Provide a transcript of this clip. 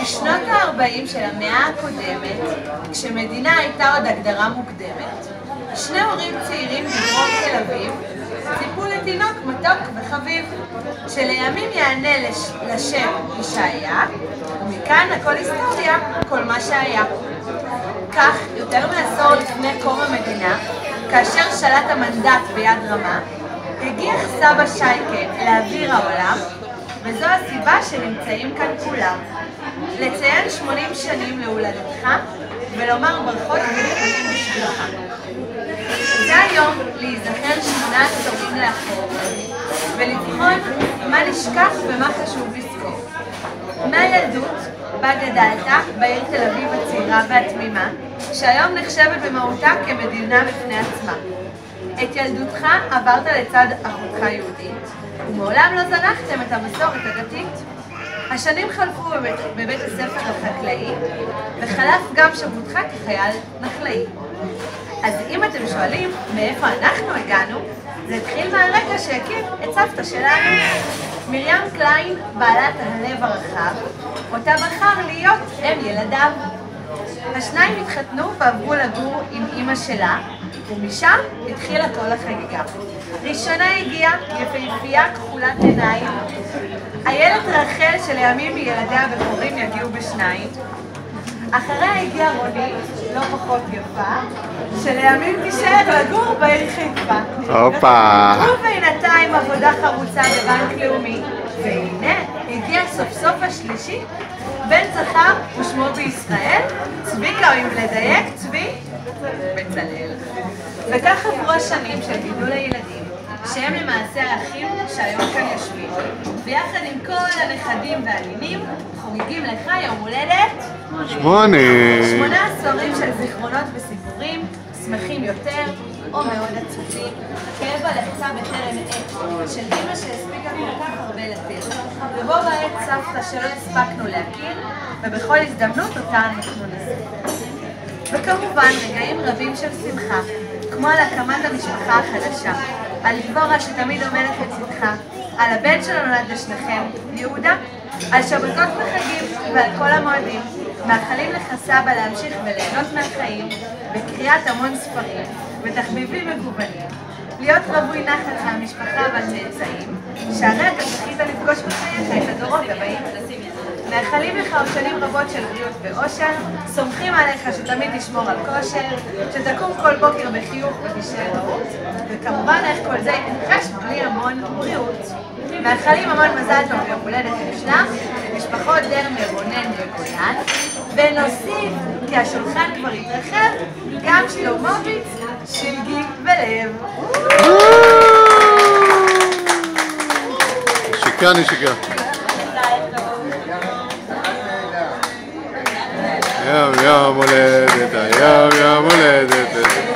בשנות ה-40 של המאה הקודמת, כשמדינה הייתה עוד הגדרה מוקדמת, שני הורים צעירים בדרום תל אביב ציפו לתינוק מתוק וחביב, שלימים יענה לשם ישעיה, ומכאן הכל היסטוריה, כל מה שהיה. כך, יותר מעשור לפני קום המדינה, כאשר שלט המנדט ביד רמה, הגיח סבא שייקה לאוויר העולם, וזו הסיבה שנמצאים כאן כולם. לציין 80 שנים להולדתך, ולומר ברכות ולחיים בשבילך. זה היום להיזכר 8 עשורים לאחור, ולבחון מה נשכח ומה חשוב לזכור. מהילדות בה גדלת בעיר תל אביב הצעירה והתמימה, שהיום נחשבת במהותה כמדינה בפני עצמה. את ילדותך עברת לצד אחותך יהודית, ומעולם לא זנחתם את המסורת הדתית. השנים חלפו בבית הספר החקלאי, וחלף גם שבותך כחייל נחלאי. אז אם אתם שואלים מאיפה אנחנו הגענו, זה התחיל מהרקע שהקים את סבתא שלנו. מרים קליין, בעלת הלב הרחב, אותה בחר להיות אם ילדיו. השניים התחתנו ועברו לגור עם אמא שלה, ומשם התחילה כל החגיגה. ראשונה הגיעה יפהפייה כחולת עיניים, איילת רחל שלימים מילדיה הבכורים יגיעו בשניים. אחריה הגיעה רונית, לא פחות יפה, שלימים תישאר לגור בעיר חיפה. הופה! ובינתיים עבודה חרוצה בבנק לאומי. והנה, הגיע סוף סוף השלישי, בן זכר ושמו בישראל, צביקה, או אם לדייק, צבי בצלאל. וכך עברו השנים של גידול הילדים, שהם למעשה האחים שהיום כאן יושבים. ויחד עם כל הנכדים והנינים, חוגגים לך יום הולדת 8 עשורים של זיכרונות וסיפורים, שמחים יותר או מאוד עצובים. כאב הלכתה בטרם עת של אמא שהספיקה כל כך הרבה לתת, ובו בעת סבתא שלא הספקנו להכיר, ובכל הזדמנות אותה אנחנו נזכיר. וכמובן רגעים רבים של שמחה, כמו על הקמת המשפחה החדשה, על דבורה שתמיד עומדת לצדך, על הבן שנולד לשניכם, יהודה, על שבתות וחגים ועל כל המועדים. מאחלים לך סבא להמשיך וליהנות מהחיים בקריאת המון ספרים ותחביבים מגוונים, להיות רווי נחת מהמשפחה והצאצאים, שהרי אתה זכית לפגוש בחייך את הדורות הבאים. מאחלים לך עוד שנים רבות של בריאות ואושר, סומכים עליך שתמיד תשמור על כושר, שתקום כל בוקר בחיוך ותשאר רעות, וכמובן איך כל זה יתרחש בלי המון בריאות. מאחלים המון מזל טוב ליום הולדת מושלם, משפחות דרמר, רונן וגויין, ונוסיף כי השולחן כבר התרחב, גם שלומוביץ, שילגי ולב. נשיקה, נשיקה. יום יום הולדת, יום יום הולדת.